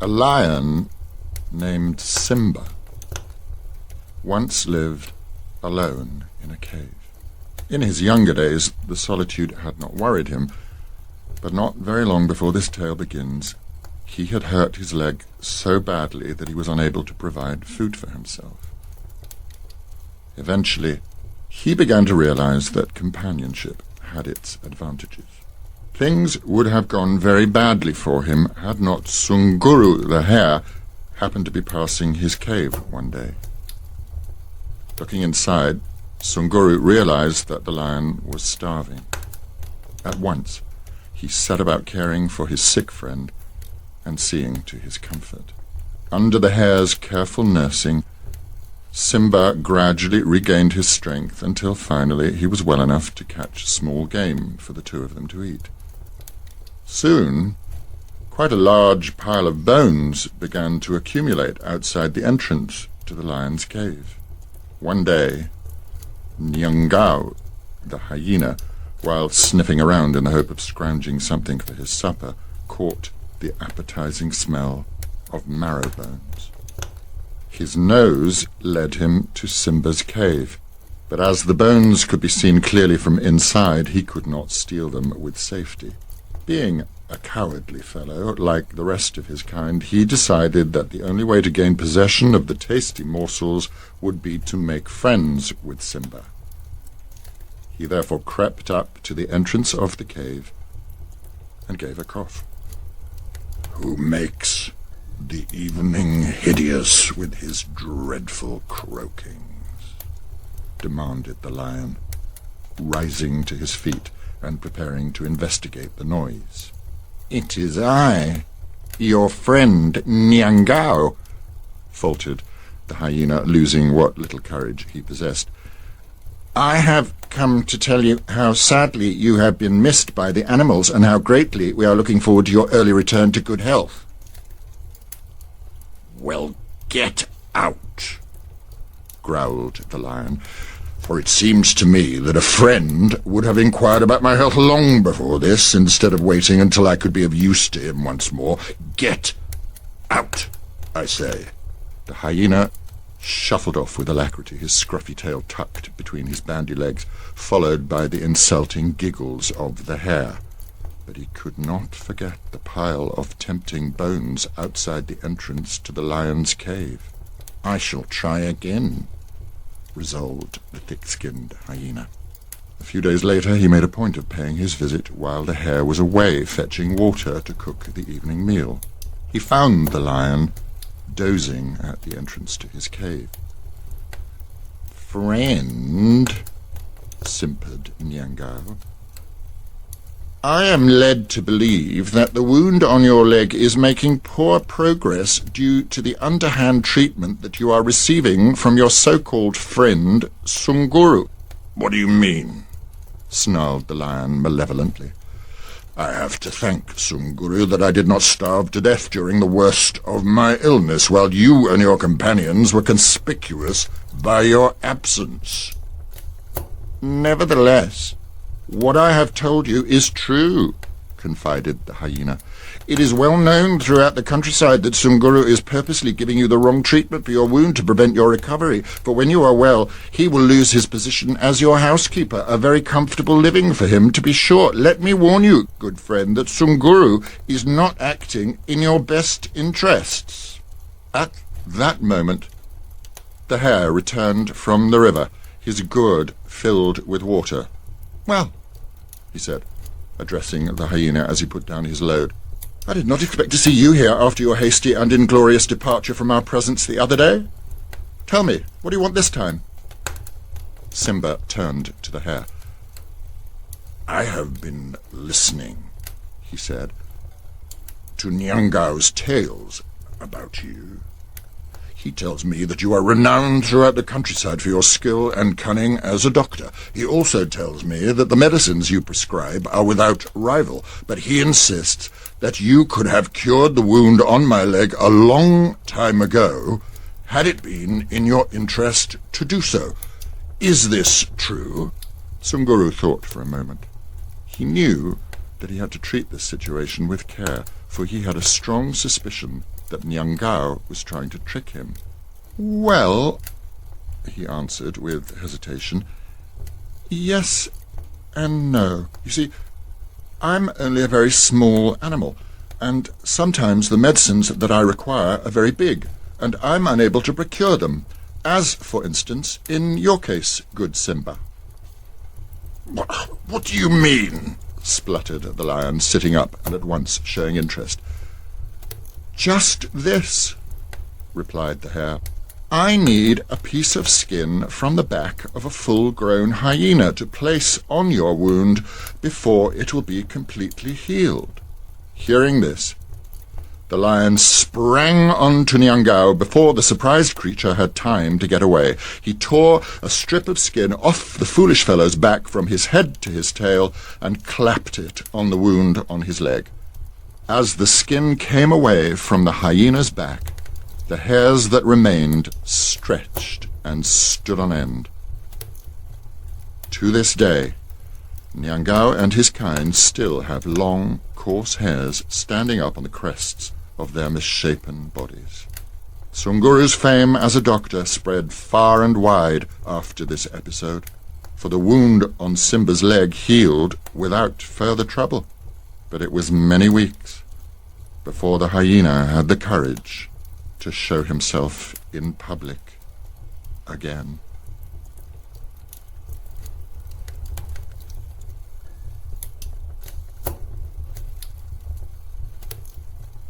A lion named Simba once lived alone in a cave. In his younger days, the solitude had not worried him, but not very long before this tale begins, he had hurt his leg so badly that he was unable to provide food for himself. Eventually, he began to realize that companionship had its advantages. Things would have gone very badly for him had not Sunguru the hare happened to be passing his cave one day. Looking inside, Sunguru realized that the lion was starving. At once, he set about caring for his sick friend and seeing to his comfort. Under the hare's careful nursing, Simba gradually regained his strength until finally he was well enough to catch small game for the two of them to eat. Soon, quite a large pile of bones began to accumulate outside the entrance to the lion's cave. One day, Nyangao, the hyena, while sniffing around in the hope of scrounging something for his supper, caught the appetizing smell of marrow bones. His nose led him to Simba's cave, but as the bones could be seen clearly from inside, he could not steal them with safety. Being a cowardly fellow, like the rest of his kind, he decided that the only way to gain possession of the tasty morsels would be to make friends with Simba. He therefore crept up to the entrance of the cave and gave a cough. "Who makes the evening hideous with his dreadful croakings?" demanded the lion, rising to his feet and preparing to investigate the noise. "It is I, your friend Nyangao," faltered the hyena, losing what little courage he possessed. "I have come to tell you how sadly you have been missed by the animals and how greatly we are looking forward to your early return to good health." "Well, get out," growled the lion, "for it seems to me that a friend would have inquired about my health long before this, instead of waiting until I could be of use to him once more. Get out, I say." The hyena shuffled off with alacrity, his scruffy tail tucked between his bandy legs, followed by the insulting giggles of the hare. But he could not forget the pile of tempting bones outside the entrance to the lion's cave. "I shall try again," resolved the thick-skinned hyena. A few days later he made a point of paying his visit while the hare was away fetching water to cook the evening meal. He found the lion dozing at the entrance to his cave. "Friend," simpered Nyangao, "I am led to believe that the wound on your leg is making poor progress due to the underhand treatment that you are receiving from your so-called friend Sunguru." "What do you mean?" snarled the lion malevolently. "I have to thank Sunguru that I did not starve to death during the worst of my illness, while you and your companions were conspicuous by your absence." "Nevertheless, what I have told you is true," confided the hyena. "It is well known throughout the countryside that Sunguru is purposely giving you the wrong treatment for your wound to prevent your recovery, for when you are well, he will lose his position as your housekeeper, a very comfortable living for him, to be sure. Let me warn you, good friend, that Sunguru is not acting in your best interests." At that moment, the hare returned from the river, his gourd filled with water. "Well," he said, addressing the hyena as he put down his load, "I did not expect to see you here after your hasty and inglorious departure from our presence the other day. Tell me, what do you want this time?" Simba turned to the hare. "I have been listening," he said, "to Nyangao's tales about you. He tells me that you are renowned throughout the countryside for your skill and cunning as a doctor. He also tells me that the medicines you prescribe are without rival, but he insists that you could have cured the wound on my leg a long time ago, had it been in your interest to do so. Is this true?" Sunguru thought for a moment. He knew that he had to treat this situation with care, for he had a strong suspicion that Nyangao was trying to trick him. "Well," he answered with hesitation, "yes and no. You see, I'm only a very small animal, and sometimes the medicines that I require are very big, and I'm unable to procure them, as, for instance, in your case, good Simba." "What do you mean?" spluttered the lion, sitting up and at once showing interest. "Just this," replied the hare. "I need a piece of skin from the back of a full-grown hyena to place on your wound before it will be completely healed." Hearing this, the lion sprang on to Nyangao before the surprised creature had time to get away. He tore a strip of skin off the foolish fellow's back from his head to his tail and clapped it on the wound on his leg. As the skin came away from the hyena's back, the hairs that remained stretched and stood on end. To this day, Nyangao and his kind still have long, coarse hairs standing up on the crests of their misshapen bodies. Sunguru's fame as a doctor spread far and wide after this episode, for the wound on Simba's leg healed without further trouble. But it was many weeks before the hyena had the courage to show himself in public again.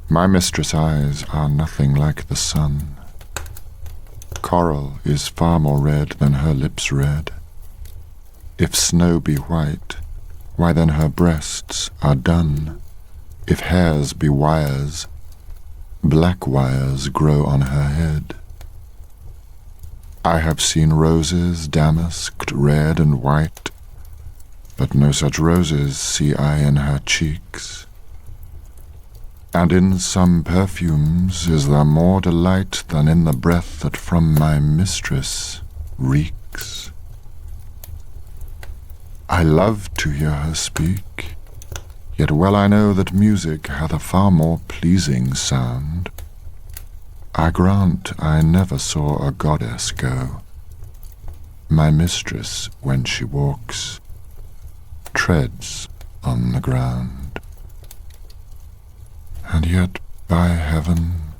My mistress' eyes are nothing like the sun. Coral is far more red than her lips red. If snow be white, why then her breasts are dun. If hairs be wires, black wires grow on her head. I have seen roses damasked red and white, but no such roses see I in her cheeks. And in some perfumes is there more delight than in the breath that from my mistress reeks. I love to hear her speak, yet well I know that music hath a far more pleasing sound. I grant I never saw a goddess go. My mistress, when she walks, treads on the ground. And yet, by heaven,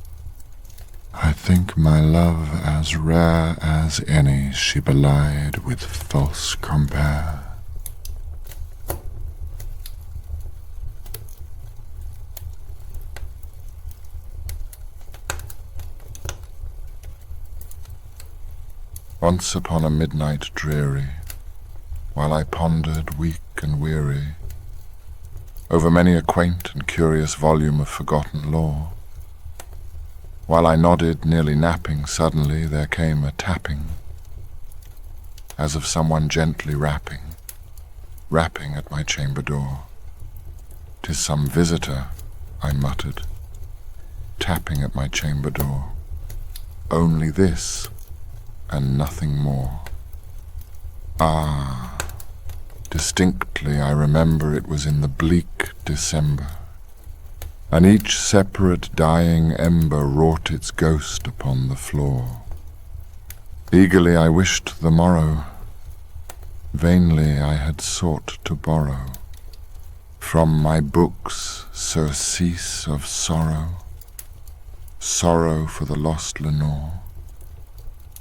I think my love as rare as any she belied with false compare. Once upon a midnight dreary, while I pondered weak and weary over many a quaint and curious volume of forgotten lore, while I nodded, nearly napping, suddenly there came a tapping, as of someone gently rapping at my chamber door. "'Tis some visitor," I muttered, tapping at my chamber door. Only this, and nothing more. Ah, distinctly I remember it was in the bleak December, and each separate dying ember wrought its ghost upon the floor. Eagerly I wished the morrow, vainly I had sought to borrow from my books surcease of sorrow, sorrow for the lost Lenore,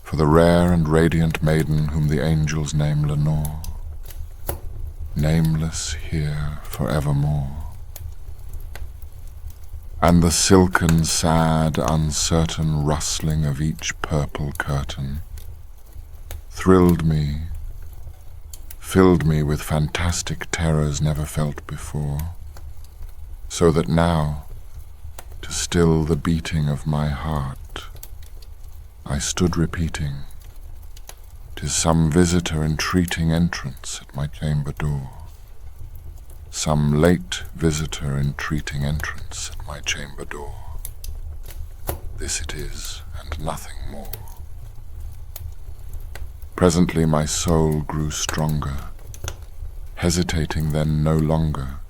for the rare and radiant maiden whom the angels name Lenore, nameless here forevermore. And the silken, sad, uncertain rustling of each purple curtain thrilled me, filled me with fantastic terrors never felt before, so that now, to still the beating of my heart, I stood repeating, "'Tis some visitor entreating entrance at my chamber door. Some late visitor entreating entrance at my chamber door. This it is, and nothing more." Presently my soul grew stronger, hesitating then no longer.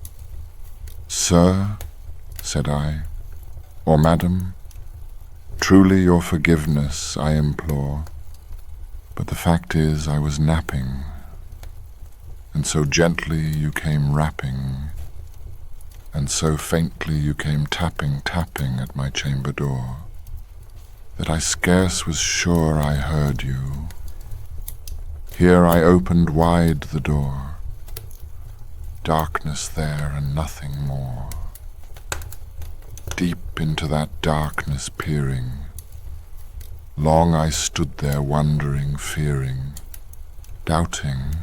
"Sir," said I, "or madam, Truly your forgiveness I implore, but the fact is I was napping, and so gently you came rapping, and so faintly you came tapping, tapping at my chamber door, that I scarce was sure I heard you. Here I opened wide the door, darkness there and nothing more. Deep into that darkness peering, long I stood there wondering, fearing, doubting,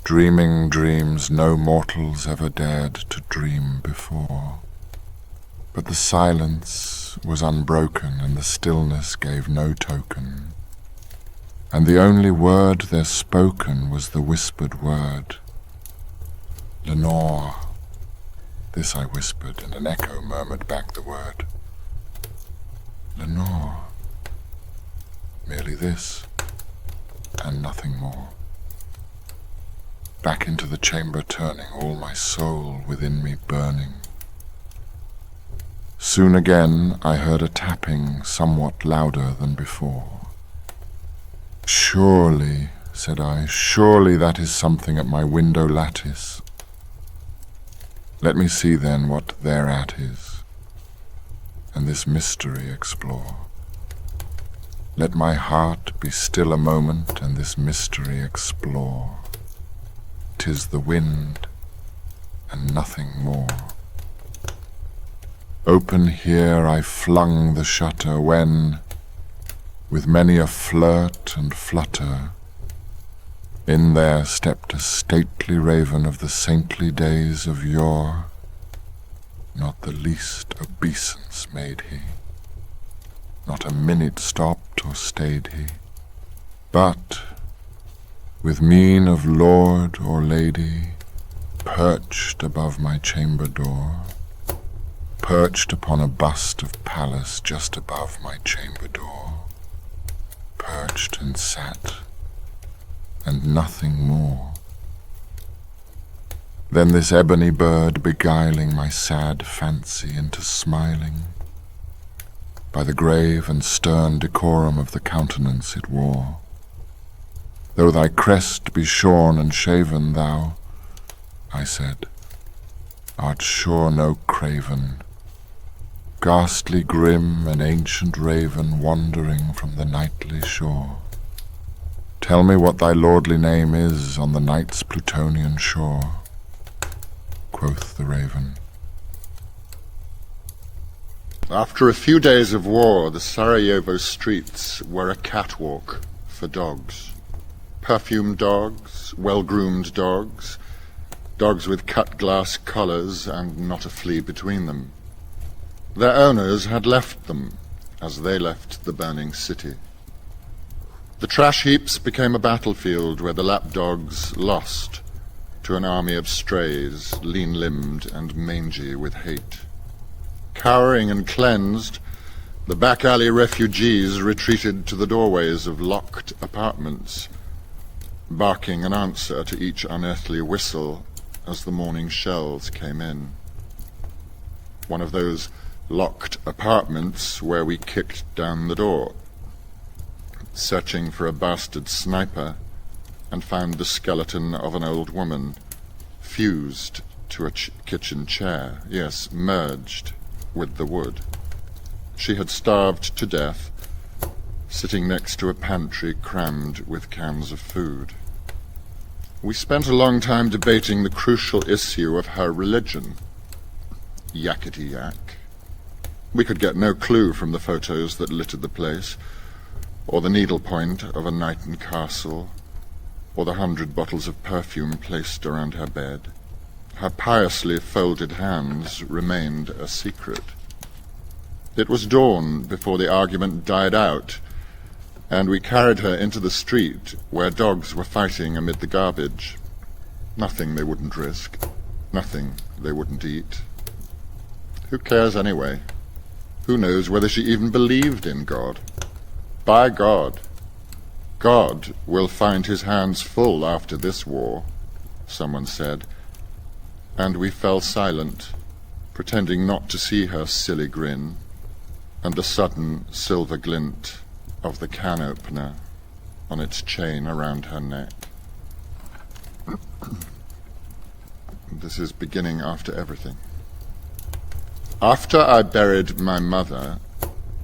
dreaming dreams no mortals ever dared to dream before. But the silence was unbroken, and the stillness gave no token, and the only word there spoken was the whispered word, Lenore. This I whispered, and an echo murmured back the word, Lenore. Merely this, and nothing more. Back into the chamber turning, all my soul within me burning. Soon again I heard a tapping somewhat louder than before. Surely, said I, surely that is something at my window lattice. Let me see then what thereat is, and this mystery explore. Let my heart be still a moment, and this mystery explore. 'Tis the wind, and nothing more. Open here I flung the shutter, when, with many a flirt and flutter, in there stepped a stately raven of the saintly days of yore. Not the least obeisance made he, not a minute stopped or stayed he, but, with mien of lord or lady, perched above my chamber door, perched upon a bust of Pallas just above my chamber door, perched and sat, and nothing more. Then this ebony bird beguiling my sad fancy into smiling, by the grave and stern decorum of the countenance it wore. Though thy crest be shorn and shaven, thou, I said, art sure no craven, ghastly grim an ancient raven wandering from the nightly shore. Tell me what thy lordly name is on the night's Plutonian shore, quoth the raven. After a few days of war, the Sarajevo streets were a catwalk for dogs. Perfumed dogs, well-groomed dogs, dogs with cut-glass collars and not a flea between them. Their owners had left them, as they left the burning city. The trash heaps became a battlefield where the lapdogs lost to an army of strays, lean-limbed and mangy with hate. Cowering and cleansed, the back-alley refugees retreated to the doorways of locked apartments, barking an answer to each unearthly whistle as the morning shells came in. One of those locked apartments where we kicked down the door, searching for a bastard sniper, and found the skeleton of an old woman, fused to a kitchen chair, yes, merged with the wood. She had starved to death, sitting next to a pantry crammed with cans of food. We spent a long time debating the crucial issue of her religion. Yakety-yak. We could get no clue from the photos that littered the place, or the needlepoint of a Knighton castle, or the 100 bottles of perfume placed around her bed. Her piously folded hands remained a secret. It was dawn before the argument died out, and we carried her into the street where dogs were fighting amid the garbage. Nothing they wouldn't risk, nothing they wouldn't eat. Who cares anyway? Who knows whether she even believed in God? By God, God will find his hands full after this war, someone said, and we fell silent, pretending not to see her silly grin. and the sudden silver glint of the can opener on its chain around her neck. This is beginning after everything. After I buried my mother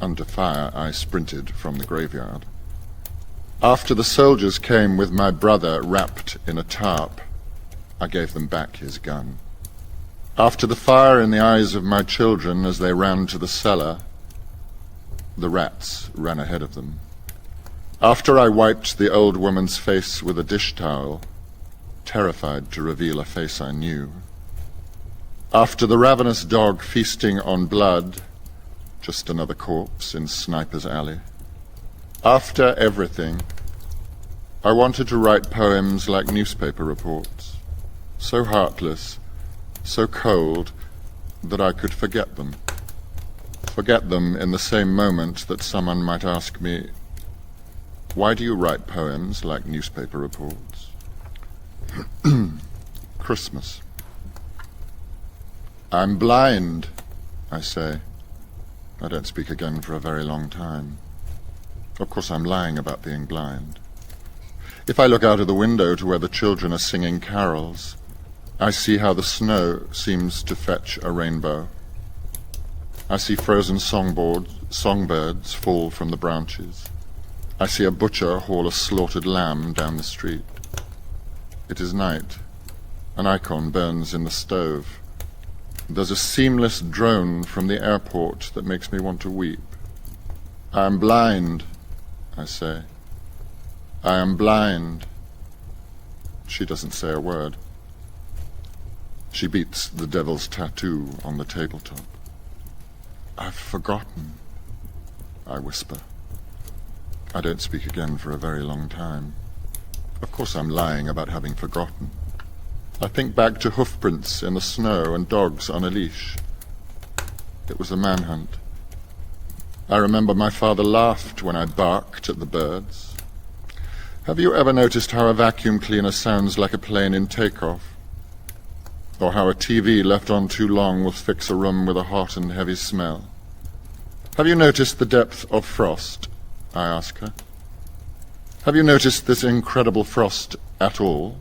under fire, I sprinted from the graveyard. After the soldiers came with my brother wrapped in a tarp, I gave them back his gun. After the fire in the eyes of my children as they ran to the cellar, the rats ran ahead of them. After I wiped the old woman's face with a dish towel, terrified to reveal a face I knew. After the ravenous dog feasting on blood, just another corpse in Sniper's Alley. After everything, I wanted to write poems like newspaper reports, so heartless, so cold, that I could forget them. Forget them in the same moment that someone might ask me, "Why do you write poems like newspaper reports?" Christmas. I'm blind, I say. I don't speak again for a very long time. Of course, I'm lying about being blind. If I look out of the window to where the children are singing carols, I see how the snow seems to fetch a rainbow. I see frozen songbirds fall from the branches. I see a butcher haul a slaughtered lamb down the street. It is night. An icon burns in the stove. There's a seamless drone from the airport that makes me want to weep. I am blind, I say. I am blind. She doesn't say a word. She beats the devil's tattoo on the tabletop. I've forgotten, I whisper. I don't speak again for a very long time. Of course I'm lying about having forgotten. I think back to hoofprints in the snow and dogs on a leash. It was a manhunt. I remember my father laughed when I barked at the birds. Have you ever noticed how a vacuum cleaner sounds like a plane in takeoff? Or how a TV left on too long will fix a room with a hot and heavy smell? Have you noticed the depth of frost? I ask her. Have you noticed this incredible frost at all?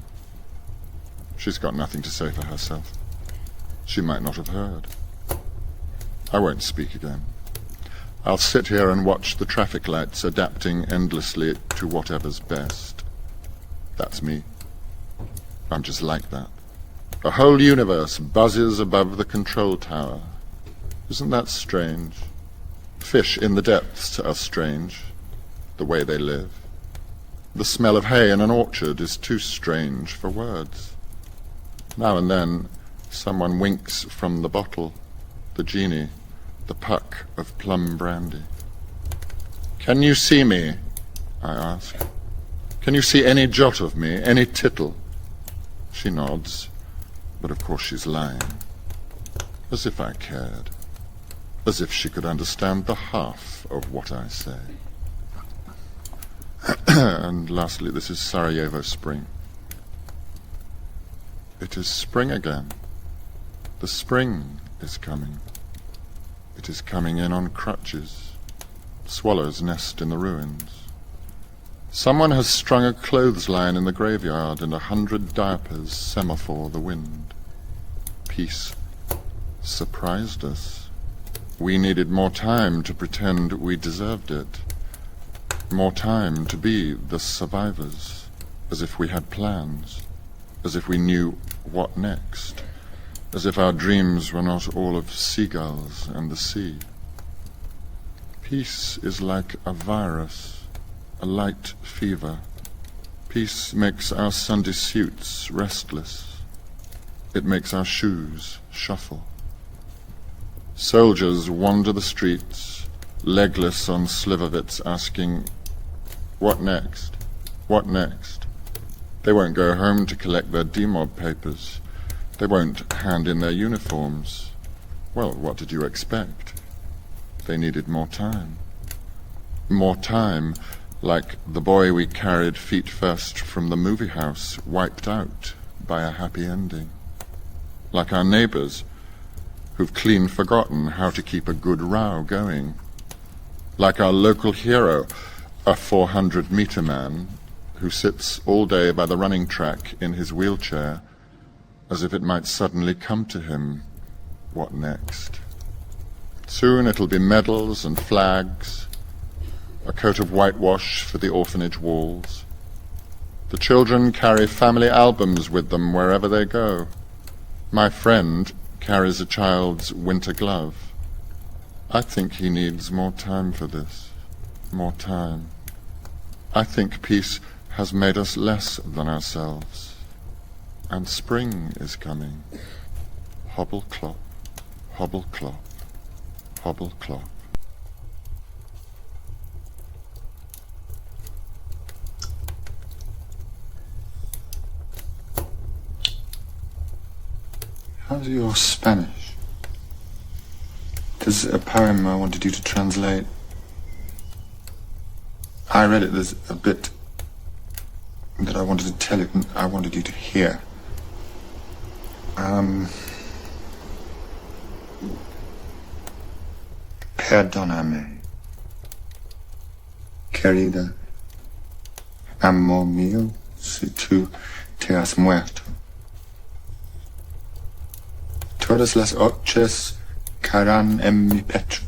She's got nothing to say for herself. She might not have heard. I won't speak again. I'll sit here and watch the traffic lights adapting endlessly to whatever's best. That's me. I'm just like that. A whole universe buzzes above the control tower. Isn't that strange? Fish in the depths are strange, the way they live. The smell of hay in an orchard is too strange for words. Now and then, someone winks from the bottle, the genie, the puck of plum brandy. Can you see me? I ask. Can you see any jot of me, any tittle? She nods, but of course she's lying. As if I cared. As if she could understand the half of what I say. And lastly, this is Sarajevo spring. It is spring again. The spring is coming. It is coming in on crutches. Swallows nest in the ruins. Someone has strung a clothesline in the graveyard, and 100 diapers semaphore the wind. Peace surprised us. We needed more time to pretend we deserved it. More time to be the survivors, as if we had plans, as if we knew what next, as if our dreams were not all of seagulls and the sea. Peace is like a virus, a light fever. Peace makes our Sunday suits restless. It makes our shoes shuffle. Soldiers wander the streets, legless on Slivovitz, asking, "What next? What next?" They won't go home to collect their demob papers. They won't hand in their uniforms. Well, what did you expect? They needed more time. More time, like the boy we carried feet first from the movie house, wiped out by a happy ending. Like our neighbors, who've clean forgotten how to keep a good row going. like our local hero, a 400-meter man who sits all day by the running track in his wheelchair, as if it might suddenly come to him, what next? Soon it'll be medals and flags, a coat of whitewash for the orphanage walls. The children carry family albums with them wherever they go. My friend carries a child's winter glove. I think he needs more time for this, more time. I think peace has made us less than ourselves. And spring is coming. Hobble clop, hobble clop, hobble clop. How's your Spanish? There's a poem I wanted you to translate. I read it. There's a bit that I wanted to tell you, and I wanted you to hear. Perdóname, querida, amor mío, si tú te has muerto. Todas las noches caerán en mi pecho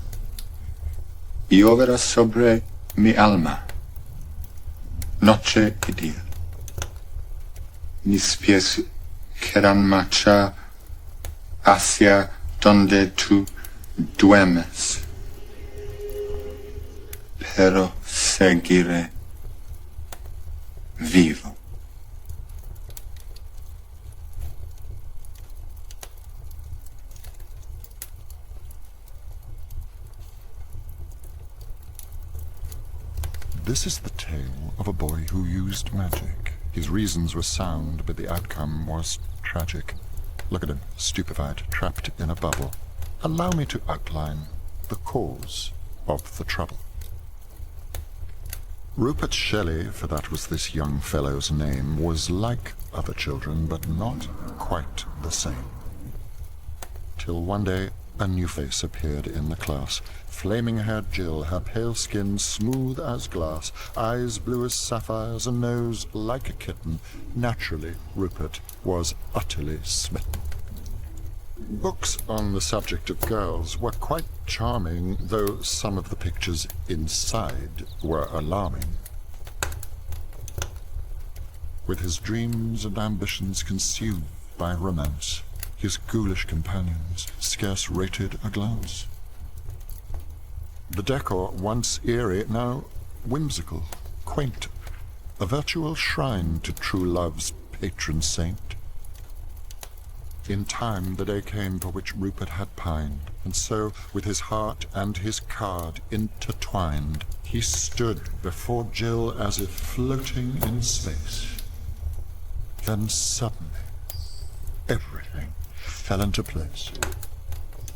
y lloverás sobre mi alma, noche y día. Mis pies querrán marchar hacia donde tú duermes, pero seguiré vivo. This is the tale of a boy who used magic. His reasons were sound, but the outcome was tragic. Look at him, stupefied, trapped in a bubble. Allow me to outline the cause of the trouble. Rupert Shelley, for that was this young fellow's name, was like other children, but not quite the same. Till one day a new face appeared in the class. Flaming-haired Jill, her pale skin smooth as glass, eyes blue as sapphires, a nose like a kitten. Naturally, Rupert was utterly smitten. Books on the subject of girls were quite charming, though some of the pictures inside were alarming. With his dreams and ambitions consumed by romance, his ghoulish companions scarce rated a glance. The decor, once eerie, now whimsical, quaint, a virtual shrine to true love's patron saint. In time the day came for which Rupert had pined, and so, with his heart and his card intertwined, he stood before Jill as if floating in space. Then suddenly, everything fell into place.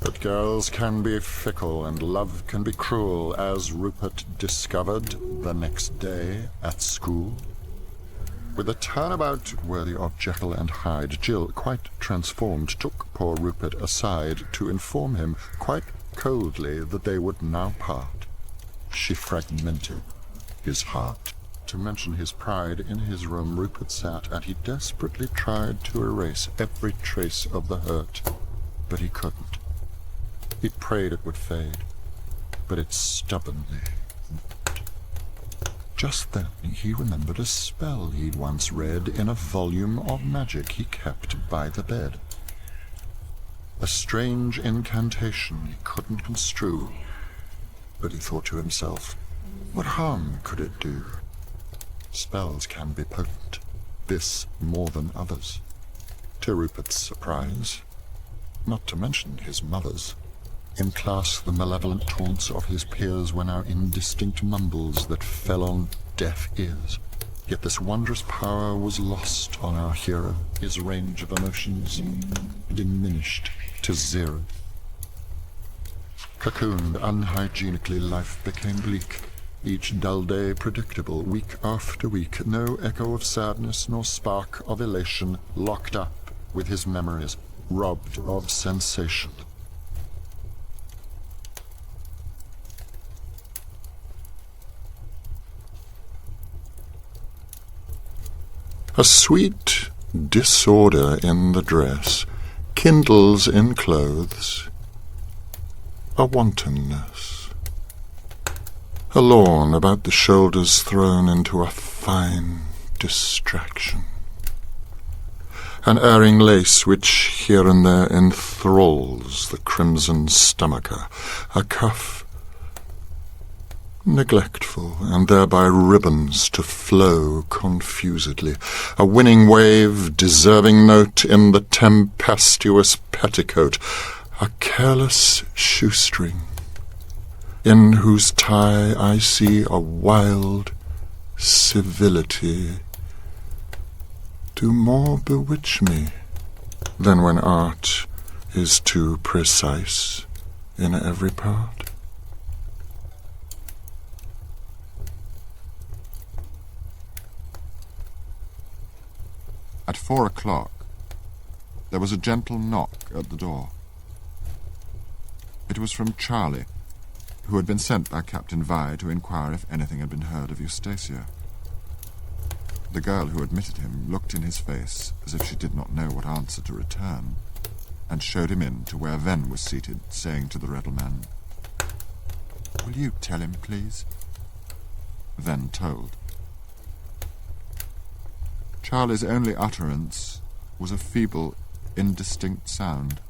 But girls can be fickle and love can be cruel, as Rupert discovered the next day at school. With a turnabout worthy of Jekyll and Hyde, Jill, quite transformed, took poor Rupert aside to inform him quite coldly that they would now part. She fragmented his heart. To mention his pride, in his room Rupert sat, and he desperately tried to erase every trace of the hurt, but he couldn't. He prayed it would fade, but it stubbornly wouldn't. Just then he remembered a spell he'd once read in a volume of magic he kept by the bed. A strange incantation he couldn't construe, but he thought to himself, what harm could it do? Spells can be potent, this more than others. To Rupert's surprise, not to mention his mother's, in class the malevolent taunts of his peers were now indistinct mumbles that fell on deaf ears. Yet this wondrous power was lost on our hero, his range of emotions diminished to zero. Cocooned unhygienically, life became bleak. Each dull day predictable, week after week, no echo of sadness nor spark of elation, locked up with his memories, robbed of sensation. A sweet disorder in the dress kindles in clothes a wantonness. A lawn about the shoulders thrown into a fine distraction. An erring lace which here and there enthralls the crimson stomacher. A cuff neglectful, and thereby ribbons to flow confusedly. A winning wave, deserving note in the tempestuous petticoat. A careless shoestring, in whose tie I see a wild civility do more bewitch me than when art is too precise in every part. At 4 o'clock, there was a gentle knock at the door. It was from Charlie, who had been sent by Captain Vi to inquire if anything had been heard of Eustacia. The girl who admitted him looked in his face as if she did not know what answer to return, and showed him in to where Ven was seated, saying to the Riddleman, "Will you tell him, please?" Ven told. Charlie's only utterance was a feeble, indistinct sound.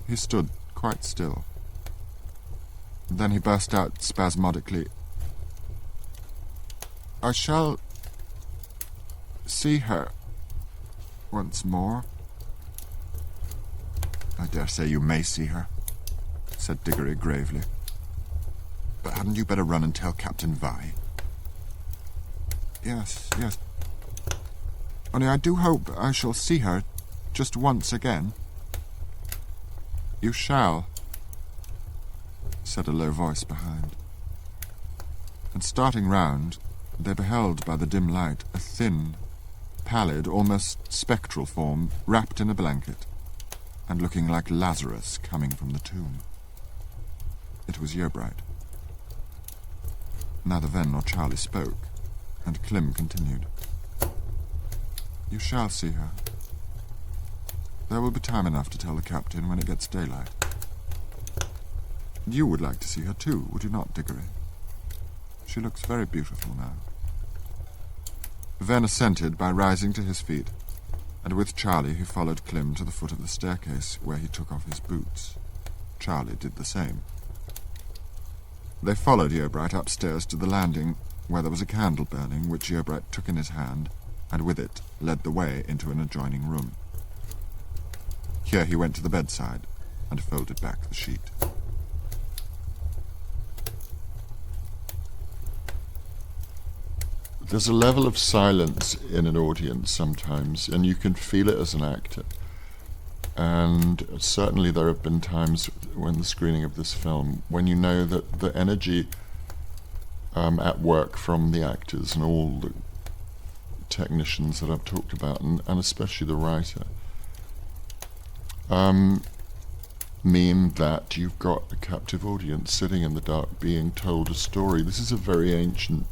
He stood quite still. Then he burst out spasmodically, "I shall see her once more." "I dare say you may see her," said Diggory gravely. "But hadn't you better run and tell Captain Vi?" Yes. Only I do hope I shall see her just once again." "You shall," said a low voice behind. And starting round, they beheld by the dim light a thin, pallid, almost spectral form wrapped in a blanket, and looking like Lazarus coming from the tomb. It was Yeobright. Neither Ven nor Charlie spoke, and Clym continued. "You shall see her. There will be time enough to tell the captain when it gets daylight. You would like to see her too, would you not, Diggory? She looks very beautiful now." Ven assented by rising to his feet, and with Charlie he followed Clym to the foot of the staircase, where he took off his boots. Charlie did the same. They followed Yeobright upstairs to the landing, where there was a candle burning, which Yeobright took in his hand, and with it led the way into an adjoining room. Here he went to the bedside and folded back the sheet. There's a level of silence in an audience sometimes, and you can feel it as an actor. And certainly there have been times when the screening of this film when you know that the energy at work from the actors and all the technicians that I've talked about, and especially the writer, mean that you've got a captive audience sitting in the dark being told a story. This is a very ancient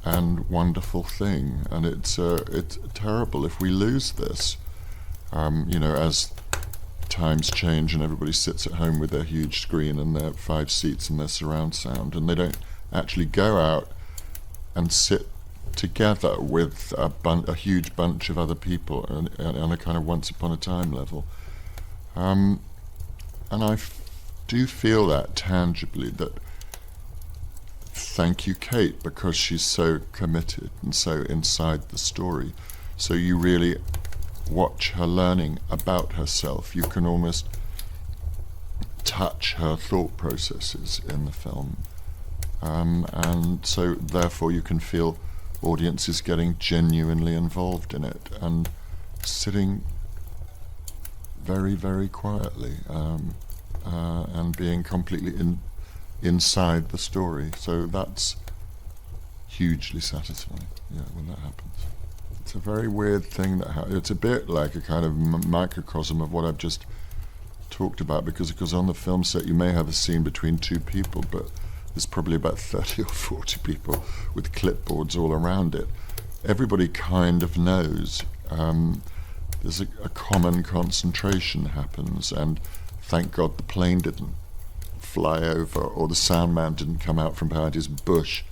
and wonderful thing, and it's terrible if we lose this. As times change and everybody sits at home with their huge screen and their 5 seats and their surround sound, and they don't actually go out and sit together with a huge bunch of other people on a kind of once upon a time level. And I do feel that tangibly, that thank you, Kate, because she's so committed and so inside the story. So you really watch her learning about herself. You can almost touch her thought processes in the film. And so therefore you can feel audiences getting genuinely involved in it and sitting very, very quietly and being completely inside the story. So that's hugely satisfying, when that happens. It's a very weird thing that happens. It's a bit like a kind of microcosm of what I've just talked about, because on the film set you may have a scene between 2 people, but there's probably about 30 or 40 people with clipboards all around it. everybody kind of knows. There's a common concentration happens, and thank God the plane didn't fly over, or the sound man didn't come out from behind his bush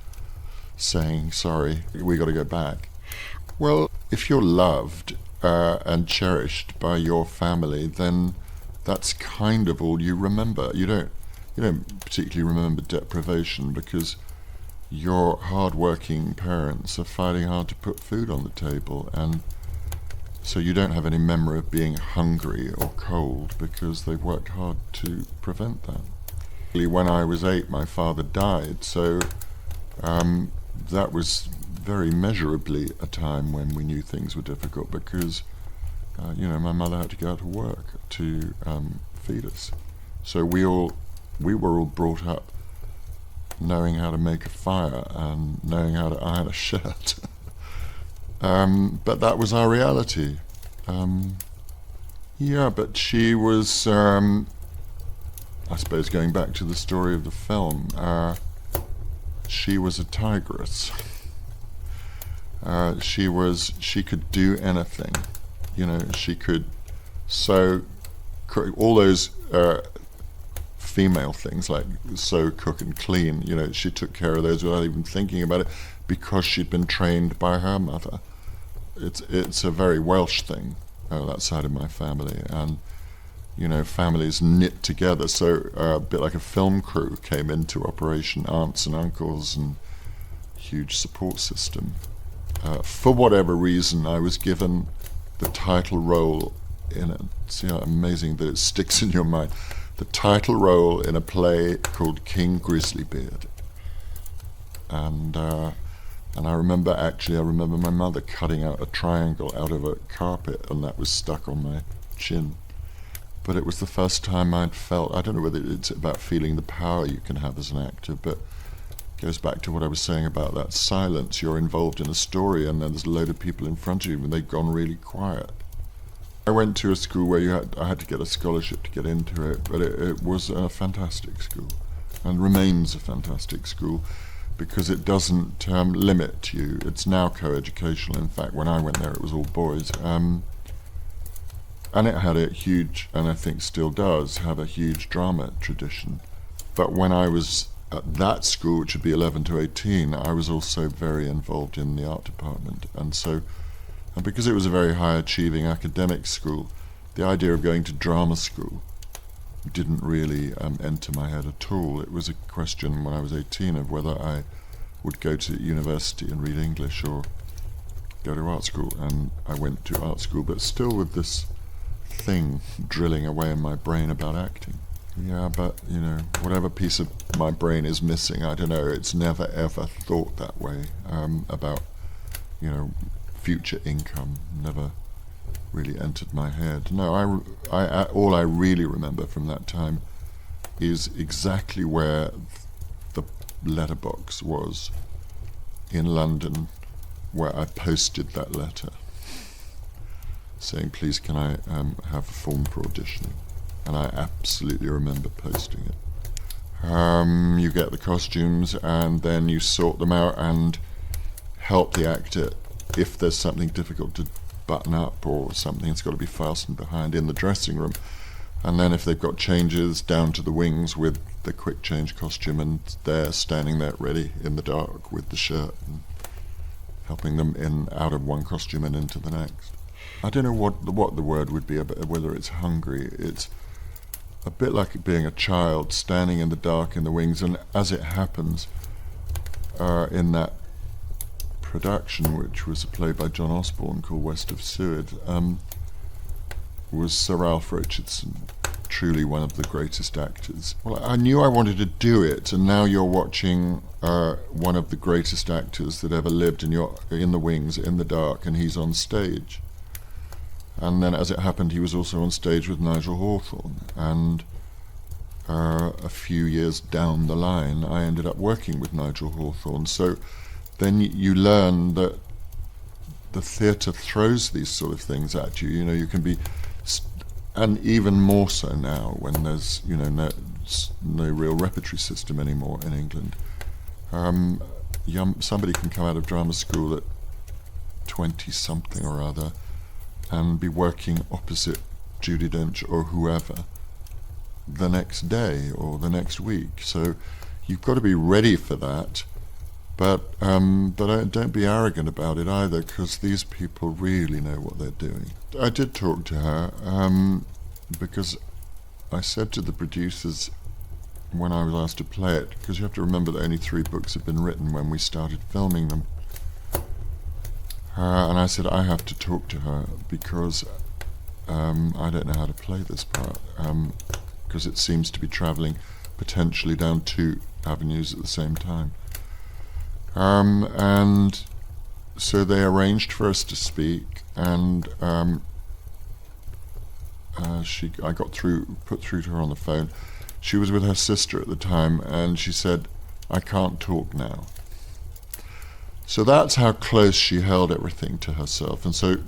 saying, sorry, we got to go back. Well, if you're loved and cherished by your family, then that's kind of all you remember. You don't particularly remember deprivation, because your hard-working parents are fighting hard to put food on the table, and so you don't have any memory of being hungry or cold, because they've worked hard to prevent that. When I was 8, my father died, so that was very measurably a time when we knew things were difficult, because my mother had to go out to work to feed us. So we were all brought up knowing how to make a fire and knowing how to iron a shirt. But that was our reality. But she was, I suppose, going back to the story of the film, she was a tigress. She could do anything. She could sew, all those female things like sew, cook and clean, she took care of those without even thinking about it, because she'd been trained by her mother. It's a very Welsh thing, that side of my family, and families knit together, so a bit like a film crew came into operation, aunts and uncles and huge support system. For whatever reason, I was given the title role in it. See how amazing that it sticks in your mind. The title role in a play called King Grizzlybeard. And I remember my mother cutting out a triangle out of a carpet, and that was stuck on my chin. But it was the first time I'd felt, I don't know whether it's about feeling the power you can have as an actor, but it goes back to what I was saying about that silence. You're involved in a story, and then there's a load of people in front of you, and they've gone really quiet. I went to a school where I had to get a scholarship to get into it, but it was a fantastic school, and remains a fantastic school, because it doesn't limit you. It's now co-educational. In fact, when I went there, it was all boys. And it had a huge, and I think still does, have a huge drama tradition. But when I was at that school, which would be 11 to 18, I was also very involved in the art department. And because it was a very high-achieving academic school, the idea of going to drama school didn't really enter my head at all. It was a question when I was 18 of whether I would go to university and read English or go to art school. And I went to art school, but still with this thing drilling away in my brain about acting. Yeah, but, whatever piece of my brain is missing, I don't know, it's never ever thought that way about, future income. Never really entered my head. No, all I really remember from that time is exactly where the letterbox was in London, where I posted that letter saying, please can I have a form for auditioning. And I absolutely remember posting it. You get the costumes, and then you sort them out and help the actor if there's something difficult to button up or something that's got to be fastened behind in the dressing room. And then if they've got changes, down to the wings with the quick change costume, and they're standing there ready in the dark with the shirt and helping them out of one costume and into the next. I don't know what the word would be, whether it's hungry. It's a bit like being a child standing in the dark in the wings, and as it happens, in that production, which was a play by John Osborne called West of Seward, was Sir Ralph Richardson, truly one of the greatest actors. Well, I knew I wanted to do it, and now you're watching one of the greatest actors that ever lived, and you're in the wings, in the dark, and he's on stage. And then, as it happened, he was also on stage with Nigel Hawthorne, and a few years down the line, I ended up working with Nigel Hawthorne. So then you learn that the theatre throws these sort of things at you. You can be, and even more so now when there's no real repertory system anymore in England. Somebody can come out of drama school at 20-something or other and be working opposite Judi Dench or whoever the next day or the next week. So you've got to be ready for that, but don't be arrogant about it either, because these people really know what they're doing. I did talk to her because I said to the producers when I was asked to play it, because you have to remember that only 3 books had been written when we started filming them, and I said I have to talk to her because I don't know how to play this part, because it seems to be travelling potentially down 2 avenues at the same time. And so they arranged for us to speak, and I got put through to her on the phone. She was with her sister at the time, and she said, "I can't talk now." So that's how close she held everything to herself. And so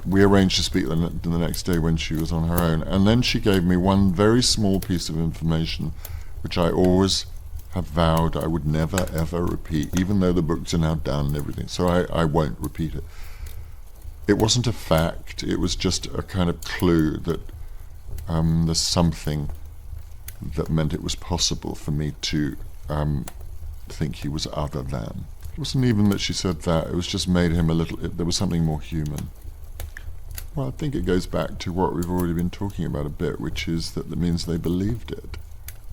we arranged to speak the next day when she was on her own. And then she gave me one very small piece of information, which I always have vowed I would never, ever repeat, even though the books are now done and everything. So I won't repeat it. It wasn't a fact. It was just a kind of clue that there's something that meant it was possible for me to think he was other than. It wasn't even that she said that. It was just made him a little... there was something more human. Well, I think it goes back to what we've already been talking about a bit, which is that means they believed it.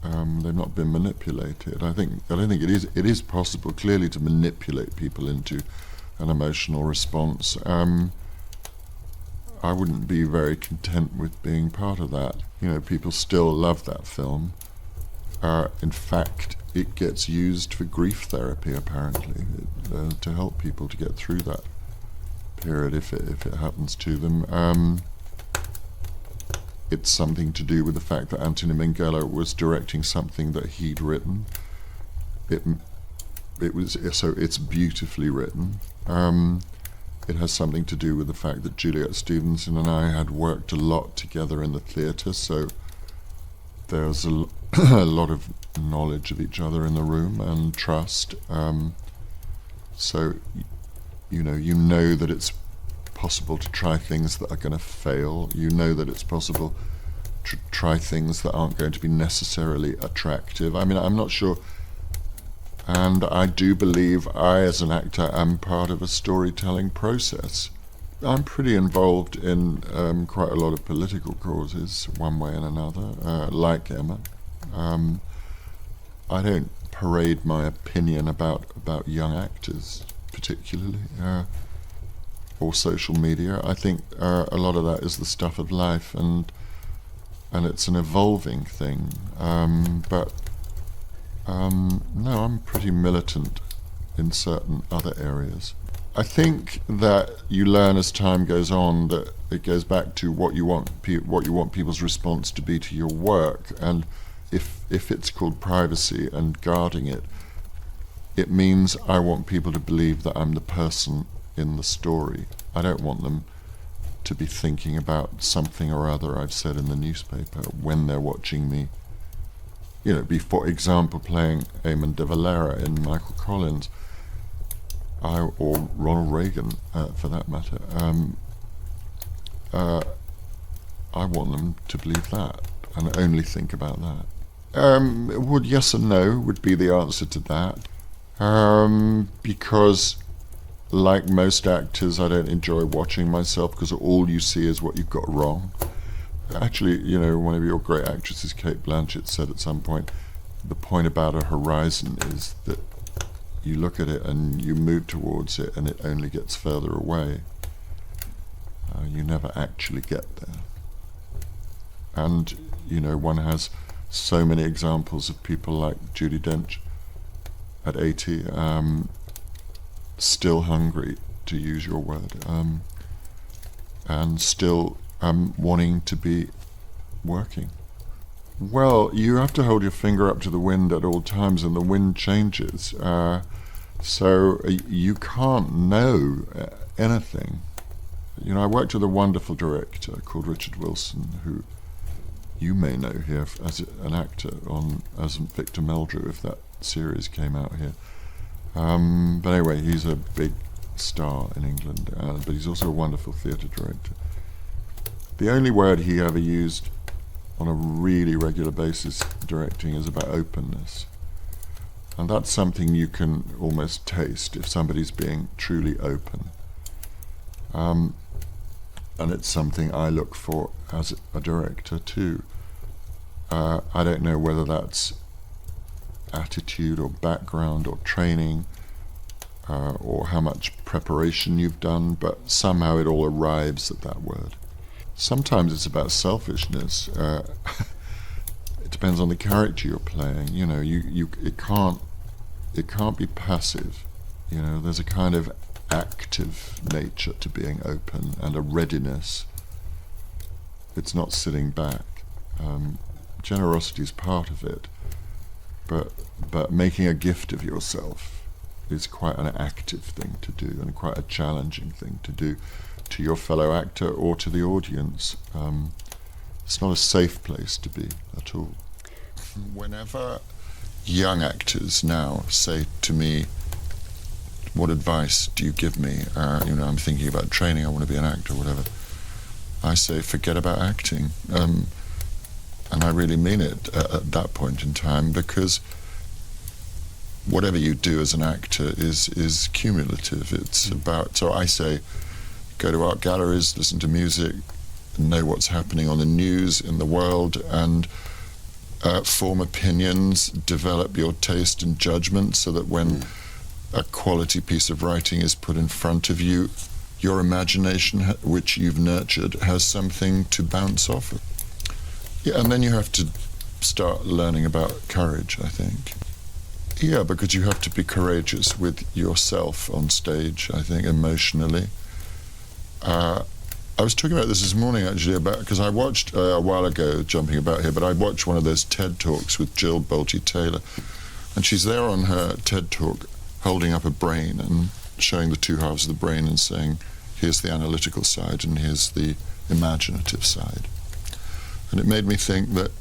They've not been manipulated. I don't think it is possible, clearly, to manipulate people into an emotional response. I wouldn't be very content with being part of that. You know, people still love that film. In fact, it gets used for grief therapy, apparently, to help people to get through that period if it happens to them. It's something to do with the fact that Anthony Minghella was directing something that he'd written. It's beautifully written. It has something to do with the fact that Juliet Stevenson and I had worked a lot together in the theatre, so there's a lot of knowledge of each other in the room and trust. So you know that it's possible to try things that are going to fail. You know that it's possible to try things that aren't going to be necessarily attractive. I mean, I'm not sure. And I do believe I, as an actor, am part of a storytelling process. I'm pretty involved in quite a lot of political causes, one way and another, like Emma. I don't parade my opinion about young actors, particularly, or social media. I think a lot of that is the stuff of life, and it's an evolving thing. No, I'm pretty militant in certain other areas. I think that you learn as time goes on that it goes back to what you want people's response to be to your work, and if it's called privacy and guarding it, it means I want people to believe that I'm the person in the story. I don't want them to be thinking about something or other I've said in the newspaper when they're watching me. You know, for example, playing Eamon de Valera in Michael Collins, or Ronald Reagan, for that matter. I want them to believe that and only think about that. Yes and no would be the answer to that. Because, like most actors, I don't enjoy watching myself because all you see is what you've got wrong. Actually, you know, one of your great actresses, Cate Blanchett, said at some point, the point about a horizon is that you look at it and you move towards it and it only gets further away. You never actually get there. And, you know, one has so many examples of people like Judi Dench at 80, still hungry, to use your word, and still wanting to be working. Well, you have to hold your finger up to the wind at all times, and the wind changes. So you can't know anything. You know, I worked with a wonderful director called Richard Wilson, who you may know here as an actor as Victor Meldrew, if that series came out here. But anyway, he's a big star in England, but he's also a wonderful theatre director. The only word he ever used on a really regular basis directing is about openness. And that's something you can almost taste if somebody's being truly open. And it's something I look for as a director too. I don't know whether that's attitude or background or training or how much preparation you've done, but somehow it all arrives at that word. Sometimes it's about selfishness. It depends on the character you're playing. You know, it can't be passive. You know, there's a kind of active nature to being open and a readiness. It's not sitting back. Generosity is part of it, but making a gift of yourself is quite an active thing to do and quite a challenging thing to do to your fellow actor or to the audience. It's not a safe place to be at all. Whenever young actors now say to me, what advice do you give me? I'm thinking about training, I want to be an actor or whatever. I say, forget about acting. And I really mean it at that point in time, because whatever you do as an actor is cumulative. It's about, so I say, go to art galleries, listen to music, know what's happening on the news in the world, and form opinions, develop your taste and judgment, so that when a quality piece of writing is put in front of you, your imagination, which you've nurtured, has something to bounce off of. Yeah, and then you have to start learning about courage, I think. Yeah, because you have to be courageous with yourself on stage, I think, emotionally. I was talking about this morning, actually, because I watched a while ago, jumping about here, but I watched one of those TED Talks with Jill Bolte Taylor, and she's there on her TED Talk holding up a brain and showing the two halves of the brain and saying, here's the analytical side and here's the imaginative side. And it made me think that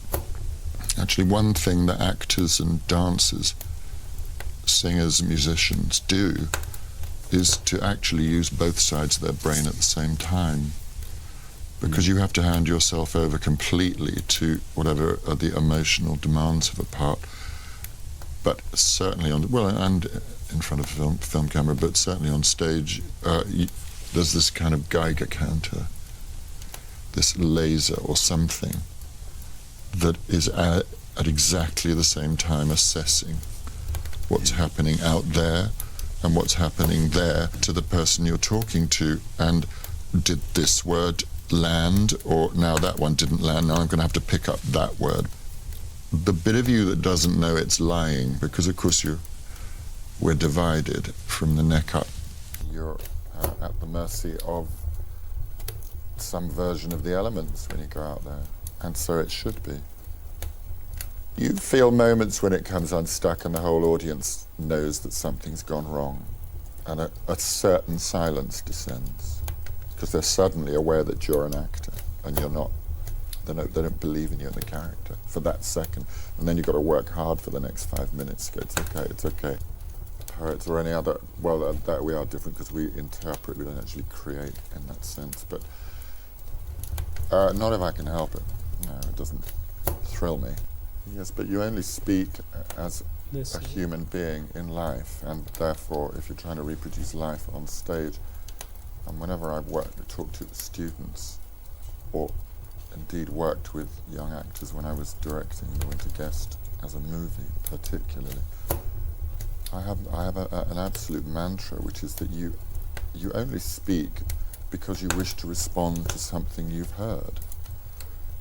actually one thing that actors and dancers, singers, musicians do is to actually use both sides of their brain at the same time, because you have to hand yourself over completely to whatever are the emotional demands of a part, but certainly and in front of a film camera, but certainly on stage, there's this kind of Geiger counter, this laser or something that is at exactly the same time assessing what's happening out there and what's happening there to the person you're talking to. And did this word land, or now that one didn't land, now I'm going to have to pick up that word. The bit of you that doesn't know it's lying, because of course we're divided from the neck up. You're at the mercy of some version of the elements when you go out there, and so it should be. You feel moments when it comes unstuck and the whole audience knows that something's gone wrong, and a certain silence descends, because they're suddenly aware that you're an actor and you're not. They don't believe in you and the character for that second, and then you've got to work hard for the next 5 minutes. It's okay. Poets or any other, well, that we are different because we interpret, we don't actually create in that sense, but not if I can help it. No, it doesn't thrill me. Yes, but you only speak as a human being in life, and therefore if you're trying to reproduce life on stage, and whenever I've talked to students, or indeed worked with young actors when I was directing The Winter Guest as a movie particularly, I have an absolute mantra, which is that you only speak because you wish to respond to something you've heard.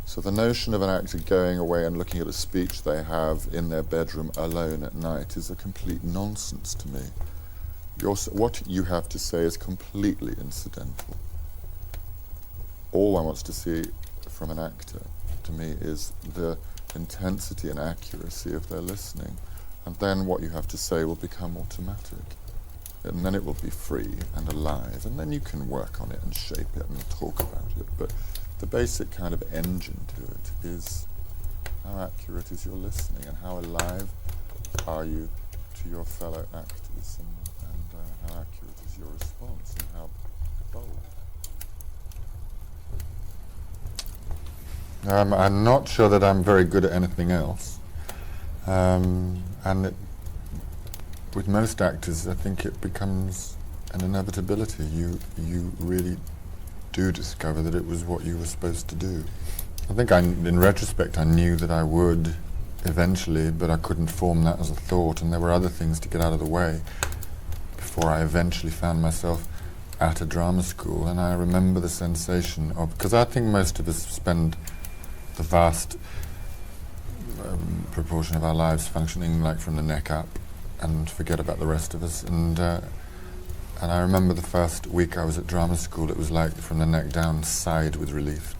So the notion of an actor going away and looking at a speech they have in their bedroom alone at night is a complete nonsense to me. What you have to say is completely incidental. All one wants to see from an actor, to me, is the intensity and accuracy of their listening. And then what you have to say will become automatic. And then it will be free and alive. And then you can work on it and shape it and talk about it. But the basic kind of engine to it is how accurate is your listening and how alive are you to your fellow actors, and how accurate is your your response and how bold. I'm not sure that I'm very good at anything else. With most actors, I think it becomes an inevitability. You really do discover that it was what you were supposed to do. I think in retrospect, I knew that I would eventually, but I couldn't form that as a thought, and there were other things to get out of the way before I eventually found myself at a drama school. And I remember the sensation of, because I think most of us spend the vast proportion of our lives functioning like from the neck up and forget about the rest of us. And I remember the first week I was at drama school, it was like from the neck down, sighed with relief.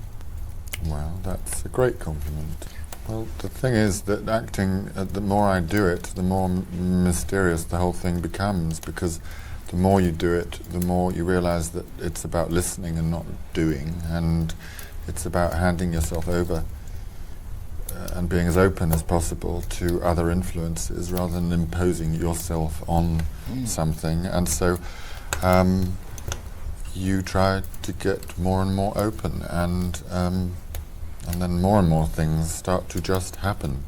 Well, that's a great compliment. Well, the thing is that acting, the more I do it, the more mysterious the whole thing becomes, because the more you do it, the more you realize that it's about listening and not doing, and it's about handing yourself over and being as open as possible to other influences rather than imposing yourself on something. And so you try to get more and more open, and then more and more things start to just happen.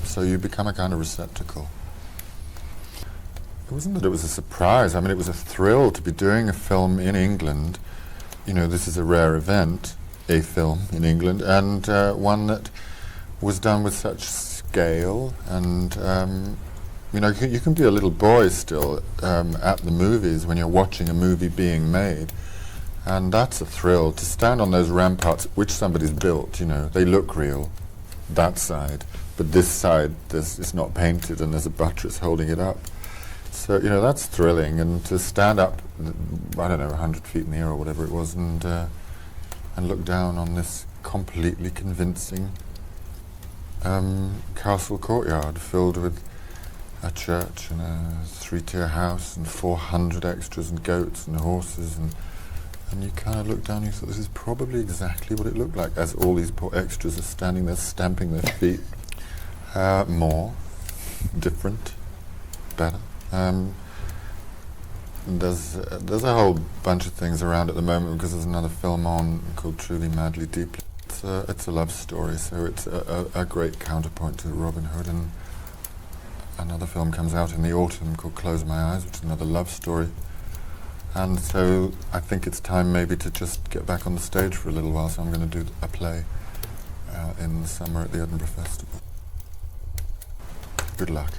So you become a kind of receptacle. It wasn't that it was a surprise. I mean, it was a thrill to be doing a film in England. You know, this is a rare event, a film in England, and one that was done with such scale. And you know, you can be a little boy still at the movies when you're watching a movie being made, and that's a thrill to stand on those ramparts which somebody's built. You know, they look real, that side, but this side it's not painted and there's a buttress holding it up. So you know, that's thrilling. And to stand up, I don't know, 100 feet in the air or whatever it was, and look down on this completely convincing castle courtyard filled with a church and a 3-tier house and 400 extras and goats and horses, and you kind of look down and you thought, this is probably exactly what it looked like as all these poor extras are standing there stamping their feet. More, different, better. There's a whole bunch of things around at the moment because there's another film on called Truly, Madly, Deeply. It's a love story, so it's a great counterpoint to Robin Hood. And another film comes out in the autumn called Close My Eyes, which is another love story. And so I think it's time maybe to just get back on the stage for a little while, so I'm going to do a play in the summer at the Edinburgh Festival. Good luck.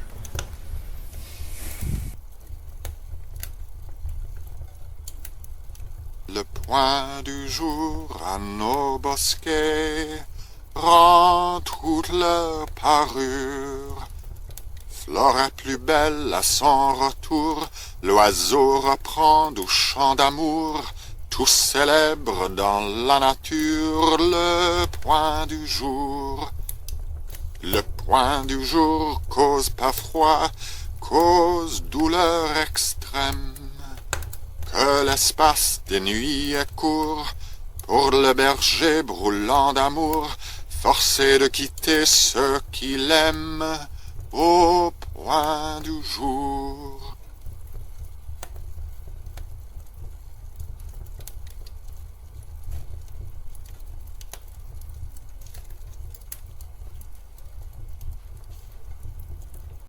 Le point du jour à nos bosquets rend toute leur parure. Flore plus belle à son retour, l'oiseau reprend du chant d'amour, tout célèbre dans la nature le point du jour. Le point du jour cause pas froid, cause douleur extrême. Que l'espace des nuits est court, pour le berger brûlant d'amour, forcé de quitter ceux qu'il aime au point du jour.